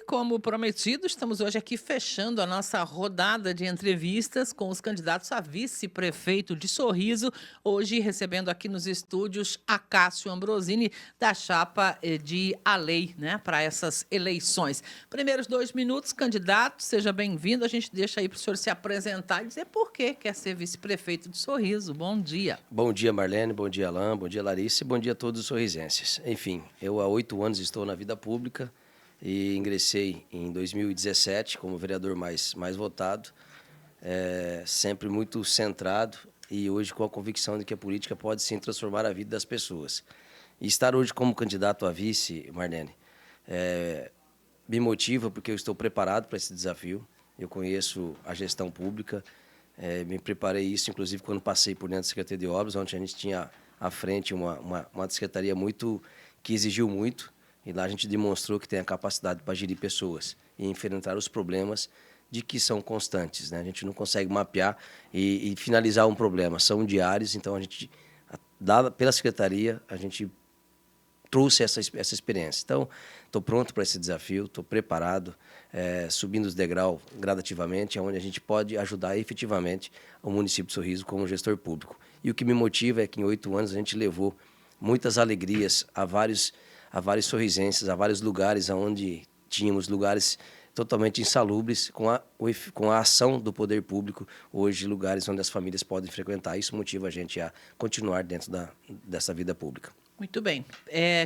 como prometido, estamos hoje aqui fechando a nossa rodada de entrevistas com os candidatos a vice-prefeito de Sorriso. Hoje recebendo aqui nos estúdios Acácio Ambrosini, da chapa de A Lei, né, para essas eleições. Primeiros 2 minutos, candidato, seja bem-vindo. A gente deixa aí para o senhor se apresentar e dizer por que quer ser vice-prefeito de Sorriso. Bom dia. Bom dia, Marlene, bom dia, Alain, bom dia, Larissa, e bom dia a todos os sorrisenses. Enfim, eu há 8 anos estou na vida pública e ingressei em 2017 como vereador mais votado, sempre muito centrado e hoje com a convicção de que a política pode sim transformar a vida das pessoas. E estar hoje como candidato a vice, Marlene, me motiva porque eu estou preparado para esse desafio. Eu conheço a gestão pública, me preparei isso, inclusive, quando passei por dentro da Secretaria de Obras, onde a gente tinha à frente uma secretaria que exigiu muito, e lá a gente demonstrou que tem a capacidade para gerir pessoas e enfrentar os problemas de que são constantes, né? A gente não consegue mapear e finalizar um problema, são diários, então a gente, dada pela secretaria, a gente trouxe essa experiência. Então, estou pronto para esse desafio, estou preparado, subindo os degraus gradativamente, onde a gente pode ajudar efetivamente o município de Sorriso como gestor público. E o que me motiva é que em 8 anos a gente levou muitas alegrias a vários sorrisenses, a vários lugares onde tínhamos lugares totalmente insalubres, com a ação do poder público, hoje lugares onde as famílias podem frequentar. Isso motiva a gente a continuar dentro dessa vida pública. Muito bem.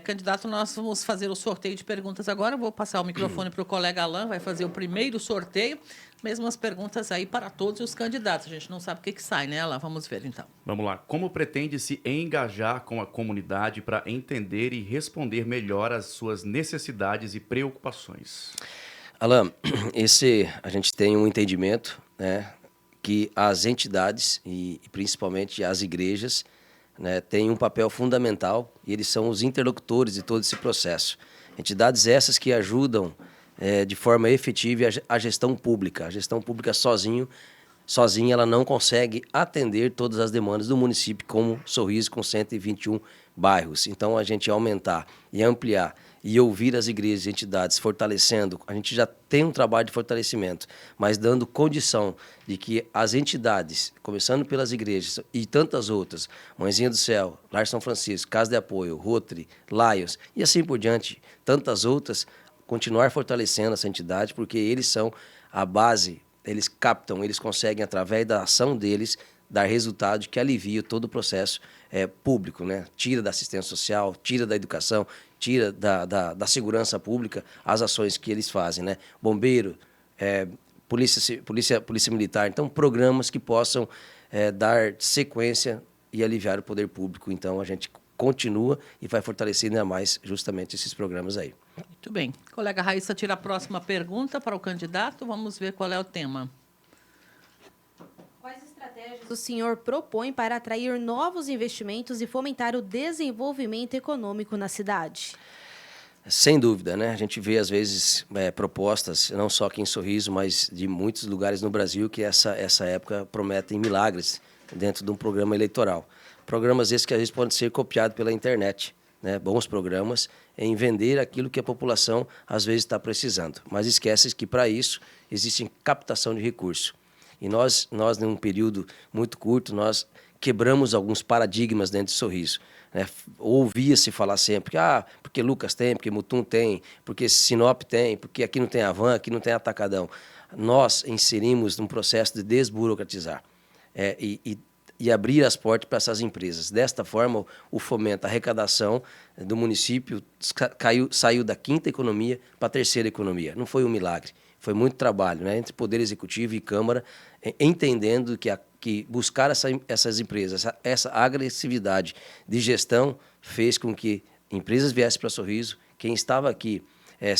Candidato, nós vamos fazer o sorteio de perguntas agora. Eu vou passar o microfone para o colega Alain, vai fazer o primeiro sorteio. Mesmas perguntas aí para todos os candidatos. A gente não sabe o que sai, né, Alain? Vamos ver, então. Vamos lá. Como pretende se engajar com a comunidade para entender e responder melhor às suas necessidades e preocupações? Alain, a gente tem um entendimento, né, que as entidades e principalmente as igrejas, né, têm um papel fundamental e eles são os interlocutores de todo esse processo. Entidades essas que ajudam de forma efetiva a gestão pública. A gestão pública sozinha ela não consegue atender todas as demandas do município, como Sorriso, com 121 bairros. Então, a gente aumentar e ampliar e ouvir as igrejas e entidades fortalecendo, a gente já tem um trabalho de fortalecimento, mas dando condição de que as entidades, começando pelas igrejas e tantas outras, Mãezinha do Céu, Lar São Francisco, Casa de Apoio, Rotary, Lions e assim por diante, tantas outras, continuar fortalecendo essa entidade, porque eles são a base, eles captam, eles conseguem, através da ação deles, dar resultado que alivia todo o processo público, né? Tira da assistência social, tira da educação, tira da segurança pública as ações que eles fazem, né? Bombeiro, polícia militar. Então, programas que possam dar sequência e aliviar o poder público. Então, a gente continua e vai fortalecer ainda mais justamente esses programas aí. Muito bem. Colega Raíssa, tira a próxima pergunta para o candidato. Vamos ver qual é o tema. Quais estratégias o senhor propõe para atrair novos investimentos e fomentar o desenvolvimento econômico na cidade? Sem dúvida, né? A gente vê, às vezes, propostas, não só aqui em Sorriso, mas de muitos lugares no Brasil, que essa época prometem milagres dentro de um programa eleitoral. Programas esses que, às vezes, podem ser copiados pela internet, né? Bons programas em vender aquilo que a população, às vezes, está precisando. Mas esquece que, para isso, existe captação de recursos. E nós, num período muito curto, nós quebramos alguns paradigmas dentro de Sorriso. Né? Ouvia-se falar sempre, porque Lucas tem, porque Mutum tem, porque Sinop tem, porque aqui não tem Avan, aqui não tem Atacadão. Nós inserimos um processo de desburocratizar e abrir as portas para essas empresas. Desta forma, o fomento, a arrecadação do município saiu da quinta economia para a terceira economia. Não foi um milagre. Foi muito trabalho, né, entre Poder Executivo e Câmara, entendendo que buscar essas empresas, essa agressividade de gestão fez com que empresas viessem para Sorriso, quem estava aqui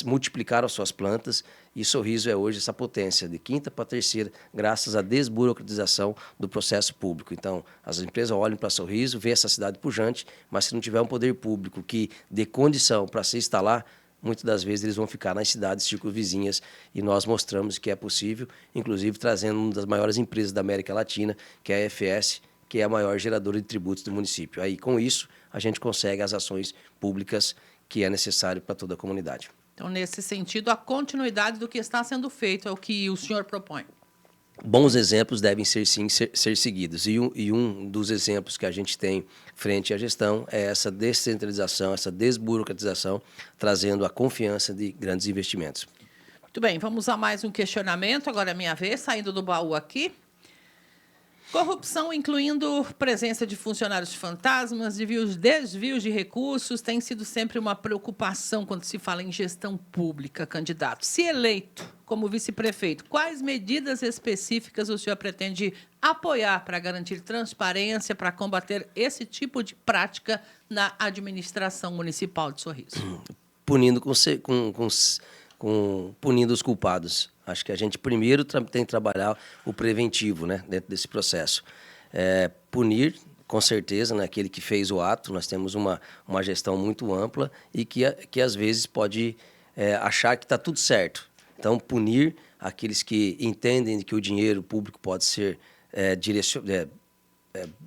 multiplicaram as suas plantas e Sorriso é hoje essa potência de quinta para terceira, graças à desburocratização do processo público. Então, as empresas olham para Sorriso, vê essa cidade pujante, mas se não tiver um poder público que dê condição para se instalar, muitas das vezes eles vão ficar nas cidades circunvizinhas e nós mostramos que é possível, inclusive trazendo uma das maiores empresas da América Latina, que é a FS, que é a maior geradora de tributos do município. Aí, com isso, a gente consegue as ações públicas que é necessário para toda a comunidade. Então, nesse sentido, a continuidade do que está sendo feito é o que o senhor propõe. Bons exemplos devem ser, sim, ser seguidos. E um dos exemplos que a gente tem frente à gestão é essa descentralização, essa desburocratização, trazendo a confiança de grandes investimentos. Muito bem, vamos a mais um questionamento. Agora é minha vez, saindo do baú aqui. Corrupção, incluindo presença de funcionários fantasmas, desvios de recursos, tem sido sempre uma preocupação quando se fala em gestão pública, candidato. Se eleito como vice-prefeito, quais medidas específicas o senhor pretende apoiar para garantir transparência, para combater esse tipo de prática na administração municipal de Sorriso? Punindo punindo os culpados. Acho que a gente primeiro tem que trabalhar o preventivo, né, dentro desse processo. Punir, com certeza, naquele que fez o ato. Nós temos uma gestão muito ampla e que às vezes pode achar que está tudo certo. Então, punir aqueles que entendem que o dinheiro público pode ser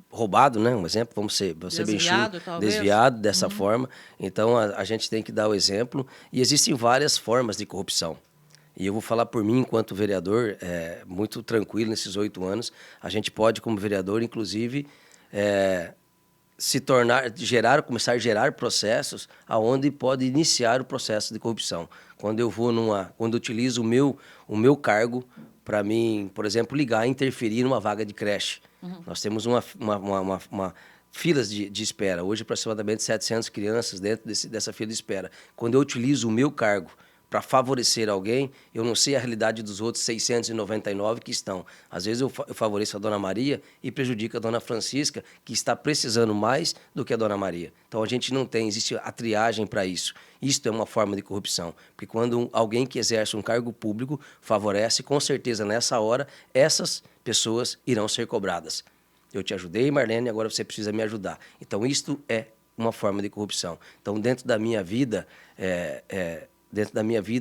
roubado, né? Um exemplo, vamos ser bem chulo, desviado dessa forma. Então, a gente tem que dar o exemplo. E existem várias formas de corrupção. E eu vou falar por mim, enquanto vereador, muito tranquilo nesses 8 anos. A gente pode, como vereador, inclusive, começar a gerar processos aonde pode iniciar o processo de corrupção. Quando eu utilizo o meu cargo para mim, por exemplo, ligar e interferir numa vaga de creche. Nós temos uma filas de espera. Hoje, aproximadamente 700 crianças dentro dessa fila de espera. Quando eu utilizo o meu cargo para favorecer alguém, eu não sei a realidade dos outros 699 que estão. Às vezes eu favoreço a Dona Maria e prejudico a Dona Francisca, que está precisando mais do que a Dona Maria. Então, existe a triagem para isso. Isto é uma forma de corrupção, porque quando alguém que exerce um cargo público favorece, com certeza, nessa hora, essas pessoas irão ser cobradas. Eu te ajudei, Marlene, agora você precisa me ajudar. Então, isto é uma forma de corrupção. Então, dentro da minha vida,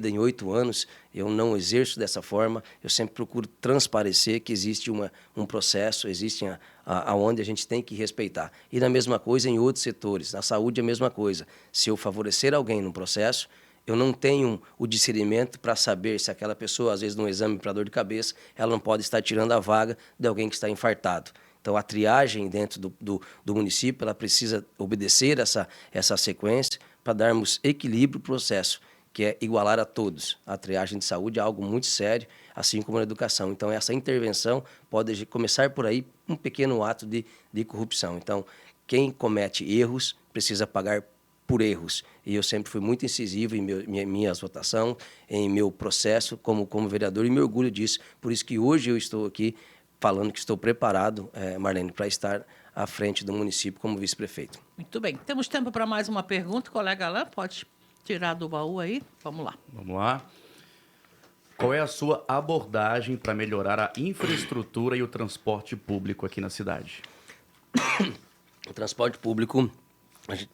em 8 anos, eu não exerço dessa forma. Eu sempre procuro transparecer que existe um processo, existe aonde a gente tem que respeitar. E na mesma coisa em outros setores. Na saúde, a mesma coisa. Se eu favorecer alguém num processo, eu não tenho o discernimento para saber se aquela pessoa, às vezes, num exame para dor de cabeça, ela não pode estar tirando a vaga de alguém que está infartado. Então, a triagem dentro do município, ela precisa obedecer essa sequência para darmos equilíbrio para o processo, que é igualar a todos. A triagem de saúde é algo muito sério, assim como na educação. Então, essa intervenção pode começar por aí, um pequeno ato de corrupção. Então, quem comete erros precisa pagar por erros. E eu sempre fui muito incisivo em minha votação, em meu processo como vereador, e me orgulho disso. Por isso que hoje eu estou aqui falando que estou preparado, Marlene, para estar à frente do município como vice-prefeito. Muito bem. Temos tempo para mais uma pergunta. Colega Alain, pode tirar do baú aí? Vamos lá. Vamos lá. Qual é a sua abordagem para melhorar a infraestrutura e o transporte público aqui na cidade? O transporte público,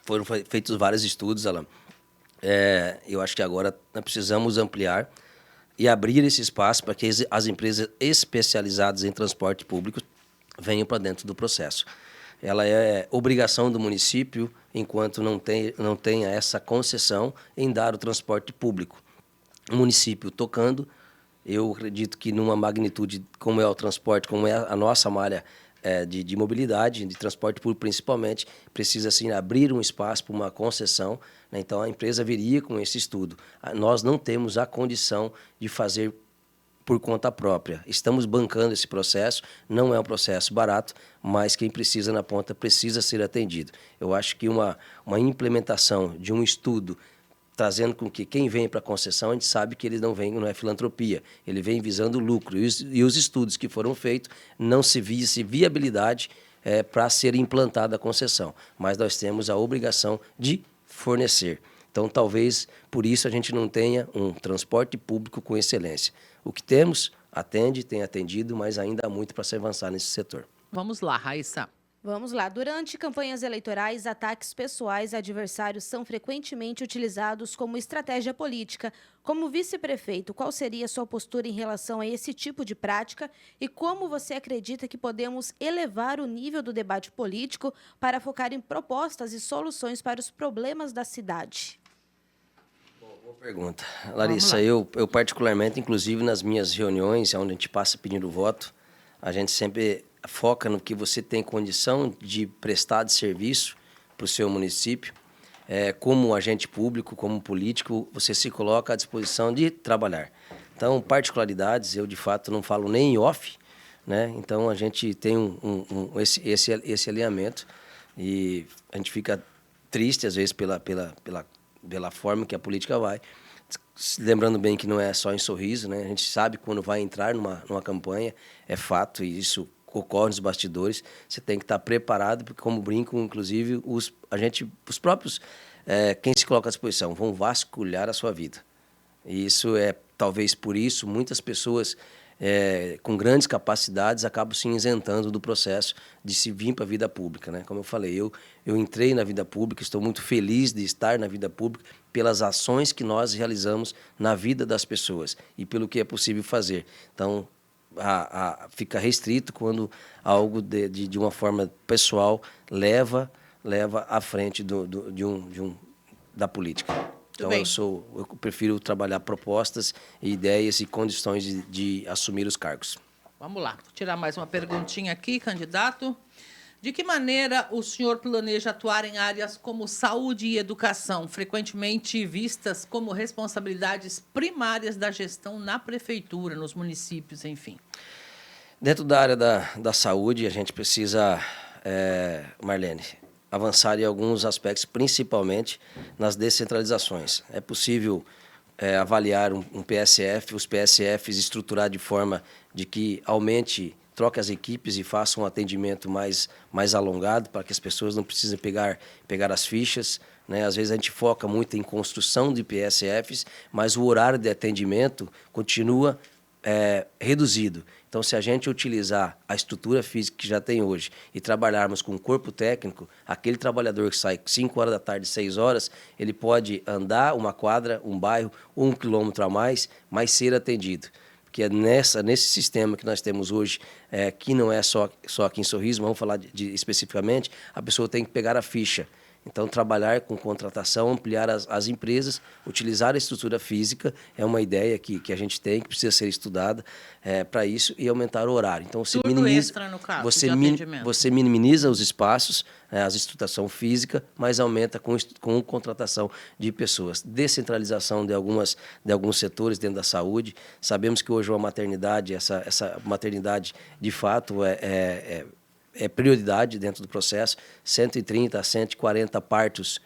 foram feitos vários estudos, Alain. Eu acho que agora nós precisamos ampliar e abrir esse espaço para que as empresas especializadas em transporte público venham para dentro do processo. Ela é obrigação do município, enquanto não tenha essa concessão, em dar o transporte público. O município tocando, eu acredito que numa magnitude como é o transporte, como é a nossa malha de mobilidade, de transporte público principalmente, precisa sim abrir um espaço para uma concessão, né? Então a empresa viria com esse estudo. Nós não temos a condição de fazer por conta própria. Estamos bancando esse processo, não é um processo barato, mas quem precisa na ponta precisa ser atendido. Eu acho que uma implementação de um estudo trazendo com que quem vem para a concessão, a gente sabe que eles não vêm, não é filantropia, ele vem visando lucro. E os estudos que foram feitos não se via viabilidade para ser implantada a concessão, mas nós temos a obrigação de fornecer. Então, talvez, por isso, a gente não tenha um transporte público com excelência. O que temos, tem atendido, mas ainda há muito para se avançar nesse setor. Vamos lá, Raíssa. Vamos lá. Durante campanhas eleitorais, ataques pessoais a adversários são frequentemente utilizados como estratégia política. Como vice-prefeito, qual seria a sua postura em relação a esse tipo de prática e como você acredita que podemos elevar o nível do debate político para focar em propostas e soluções para os problemas da cidade? Bom, Boa pergunta. Larissa, eu particularmente, inclusive nas minhas reuniões, onde a gente passa pedindo voto, a gente sempre foca no que você tem condição de prestar de serviço para o seu município. Como agente público, como político, você se coloca à disposição de trabalhar. Então, particularidades, eu de fato não falo nem em off, né? Então, a gente tem esse alinhamento e a gente fica triste, às vezes, pela forma que a política vai. Lembrando bem que não é só em Sorriso, né? A gente sabe quando vai entrar numa campanha, é fato, e isso ocorre nos bastidores, você tem que estar preparado, porque como brincam, inclusive, os próprios, quem se coloca à disposição, vão vasculhar a sua vida. E isso talvez por isso, muitas pessoas com grandes capacidades acabam se isentando do processo de se vir para a vida pública, né? Como eu falei, eu entrei na vida pública, estou muito feliz de estar na vida pública pelas ações que nós realizamos na vida das pessoas e pelo que é possível fazer. Então, fica restrito quando algo de uma forma pessoal leva à frente da política. Então, eu prefiro trabalhar propostas, ideias e condições de assumir os cargos. Vamos lá, vou tirar mais uma perguntinha aqui, candidato. De que maneira o senhor planeja atuar em áreas como saúde e educação, frequentemente vistas como responsabilidades primárias da gestão na prefeitura, nos municípios, enfim? Dentro da área da saúde, a gente precisa, Marlene, avançar em alguns aspectos, principalmente nas descentralizações. É possível avaliar um PSF, os PSFs estruturar de forma de que aumente, troque as equipes e faça um atendimento mais alongado, para que as pessoas não precisem pegar as fichas, né? Às vezes a gente foca muito em construção de PSFs, mas o horário de atendimento continua reduzido. Então, se a gente utilizar a estrutura física que já tem hoje e trabalharmos com o corpo técnico, aquele trabalhador que sai 5 horas da tarde, 6 horas, ele pode andar uma quadra, um bairro, 1 quilômetro a mais, mas ser atendido. Porque é nesse sistema que nós temos hoje, que não é só aqui em Sorriso, vamos falar especificamente, a pessoa tem que pegar a ficha. Então, trabalhar com contratação, ampliar as empresas, utilizar a estrutura física é uma ideia que a gente tem, que precisa ser estudada para isso, e aumentar o horário. Então, você extra, no caso, você minimiza os espaços, a estruturação física, mas aumenta com contratação de pessoas. Descentralização de alguns setores dentro da saúde. Sabemos que hoje uma maternidade, essa maternidade, de fato, é prioridade dentro do processo, 130 a 140 partos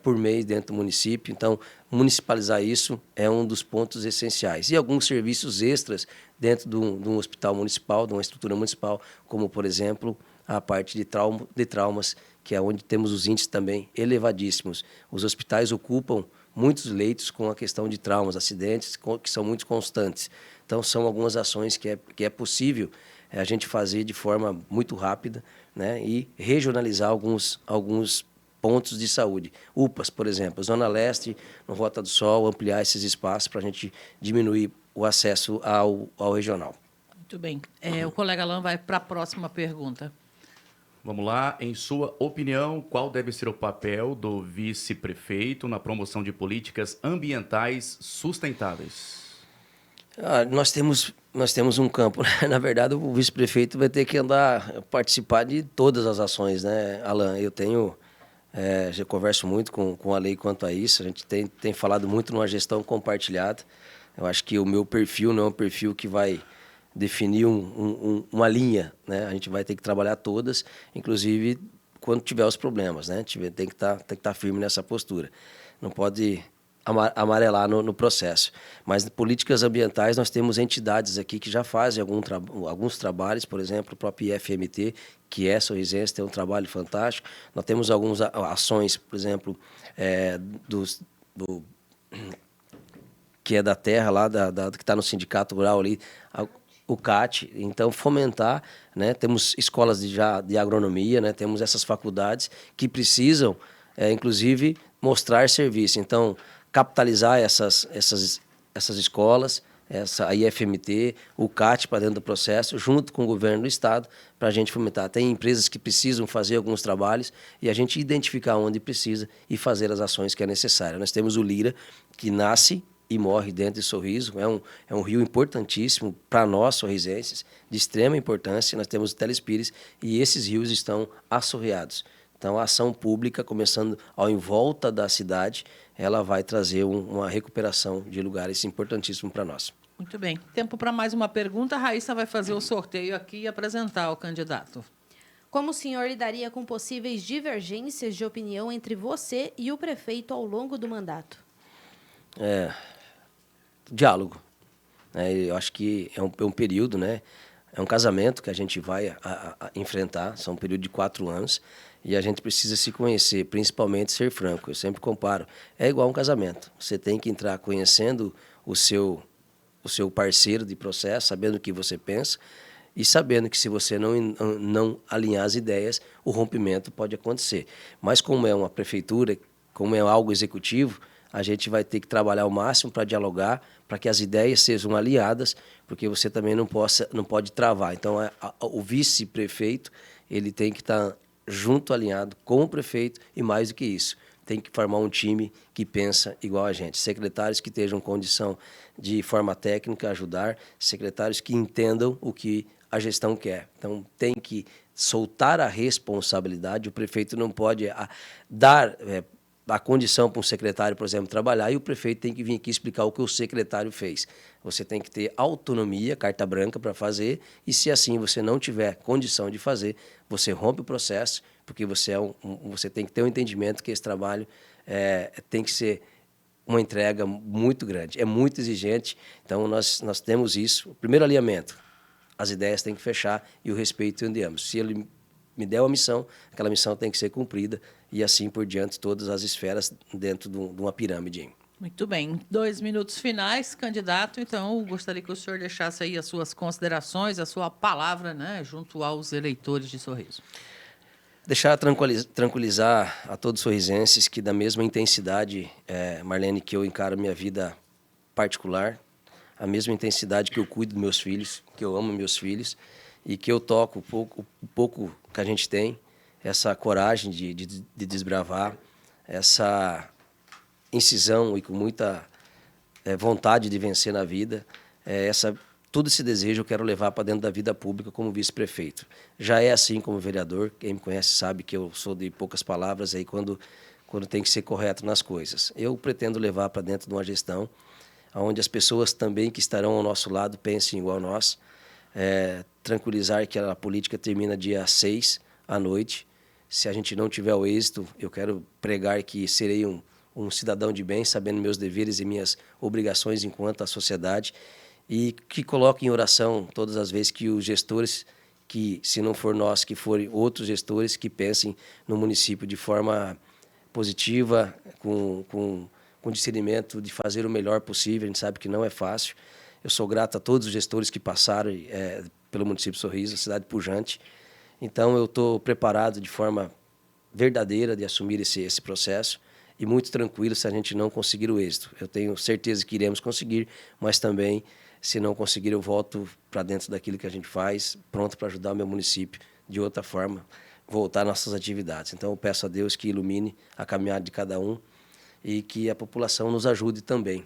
por mês dentro do município. Então, municipalizar isso é um dos pontos essenciais. E alguns serviços extras dentro de um hospital municipal, de uma estrutura municipal, como, por exemplo, a parte de traumas, que é onde temos os índices também elevadíssimos. Os hospitais ocupam muitos leitos com a questão de traumas, acidentes, que são muito constantes. Então, são algumas ações que é possível a gente fazer de forma muito rápida, né, e regionalizar alguns pontos de saúde. UPAs, por exemplo, Zona Leste, no Rota do Sol, ampliar esses espaços para a gente diminuir o acesso ao regional. Muito bem. O colega Alain vai para a próxima pergunta. Vamos lá. Em sua opinião, qual deve ser o papel do vice-prefeito na promoção de políticas ambientais sustentáveis? Nós temos um campo. Na verdade, o vice-prefeito vai ter que participar de todas as ações, né, Alain? Eu já converso muito com a lei quanto a isso. A gente tem falado muito numa gestão compartilhada. Eu acho que o meu perfil não é um perfil que vai definir uma linha, né? A gente vai ter que trabalhar todas, inclusive quando tiver os problemas, né? Tem que estar firme nessa postura. Não pode amarelar no processo. Mas em políticas ambientais nós temos entidades aqui que já fazem alguns trabalhos, por exemplo, o próprio IFMT, que é sorrisense, tem um trabalho fantástico. Nós temos algumas ações, por exemplo, que é da terra, lá que está no sindicato rural ali, o CAT. Então, fomentar, né? Temos escolas de agronomia, né? Temos essas faculdades que precisam, inclusive, mostrar serviço. Então, capitalizar essas escolas, a IFMT, o CAT para dentro do processo, junto com o governo do Estado, para a gente fomentar. Tem empresas que precisam fazer alguns trabalhos e a gente identificar onde precisa e fazer as ações que é necessário. Nós temos o Lira, que nasce e morre dentro de Sorriso, é um rio importantíssimo para nós, sorrisenses, de extrema importância. Nós temos o Telespires e esses rios estão assorreados. Então, a ação pública, começando em volta da cidade, ela vai trazer uma recuperação de lugares importantíssimos para nós. Muito bem. Tempo para mais uma pergunta. A Raíssa vai fazer o sorteio aqui e apresentar o candidato. Como o senhor lidaria com possíveis divergências de opinião entre você e o prefeito ao longo do mandato? Diálogo. Eu acho que é um período, né? É um casamento que a gente vai enfrentar, são um período de 4 anos, e a gente precisa se conhecer, principalmente ser franco. Eu sempre comparo, é igual um casamento. Você tem que entrar conhecendo o seu parceiro de processo, sabendo o que você pensa, e sabendo que se você não alinhar as ideias, o rompimento pode acontecer. Mas como é uma prefeitura, como é algo executivo, a gente vai ter que trabalhar ao máximo para dialogar, para que as ideias sejam alinhadas, porque você também não pode travar. Então, o vice-prefeito ele tem que estar junto, alinhado com o prefeito, e mais do que isso, tem que formar um time que pensa igual a gente. Secretários que estejam em condição de forma técnica ajudar, secretários que entendam o que a gestão quer. Então, tem que soltar a responsabilidade. O prefeito não pode dar a condição para um secretário, por exemplo, trabalhar, e o prefeito tem que vir aqui explicar o que o secretário fez. Você tem que ter autonomia, carta branca para fazer, e se assim você não tiver condição de fazer, você rompe o processo, porque você tem que ter um entendimento que esse trabalho tem que ser uma entrega muito grande, é muito exigente. Então, nós temos isso. O primeiro alinhamento, as ideias têm que fechar e o respeito entre ambos. Se ele me der uma missão, aquela missão tem que ser cumprida, e assim por diante, todas as esferas dentro de uma pirâmide. Muito bem. 2 minutos finais, candidato. Então, gostaria que o senhor deixasse aí as suas considerações, a sua palavra, né, junto aos eleitores de Sorriso. Deixar tranquilizar a todos os sorrisenses que, da mesma intensidade, Marlene, que eu encaro minha vida particular, a mesma intensidade que eu cuido dos meus filhos, que eu amo meus filhos, e que eu toco o pouco que a gente tem, essa coragem de desbravar, essa incisão e com muita vontade de vencer na vida, todo esse desejo eu quero levar para dentro da vida pública como vice-prefeito. Já é assim como vereador, quem me conhece sabe que eu sou de poucas palavras aí quando tem que ser correto nas coisas. Eu pretendo levar para dentro de uma gestão onde as pessoas também que estarão ao nosso lado pensem igual a nós, tranquilizar que a política termina dia 6 à noite. Se a gente não tiver o êxito, eu quero pregar que serei um cidadão de bem, sabendo meus deveres e minhas obrigações enquanto a sociedade, e que coloque em oração todas as vezes que os gestores, que se não for nós, que forem outros gestores, que pensem no município de forma positiva, com discernimento de fazer o melhor possível. A gente sabe que não é fácil. Eu sou grato a todos os gestores que passaram pelo município de Sorriso, a cidade pujante. Então, eu estou preparado de forma verdadeira de assumir esse processo e muito tranquilo se a gente não conseguir o êxito. Eu tenho certeza que iremos conseguir, mas também, se não conseguir, eu volto para dentro daquilo que a gente faz, pronto para ajudar o meu município de outra forma, voltar às nossas atividades. Então, eu peço a Deus que ilumine a caminhada de cada um e que a população nos ajude também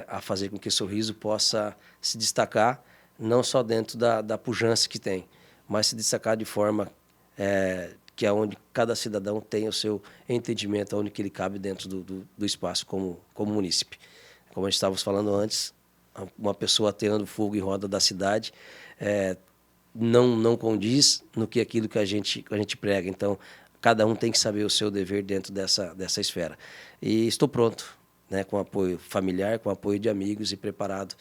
a fazer com que Sorriso possa se destacar, não só dentro da pujança que tem, mas se destacar de forma que é onde cada cidadão tem o seu entendimento, onde que ele cabe dentro do espaço como munícipe. Como a gente estava falando antes, uma pessoa ateando fogo em roda da cidade não condiz no que aquilo que a gente prega. Então, cada um tem que saber o seu dever dentro dessa esfera. E estou pronto, né, com apoio familiar, com apoio de amigos e preparado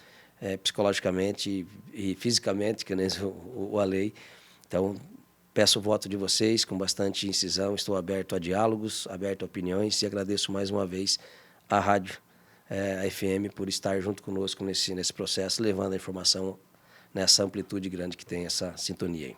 psicologicamente e fisicamente, que nem o Alei. Então, peço o voto de vocês com bastante incisão. Estou aberto a diálogos, aberto a opiniões, e agradeço mais uma vez à rádio, a FM, por estar junto conosco nesse processo, levando a informação nessa amplitude grande que tem essa sintonia aí.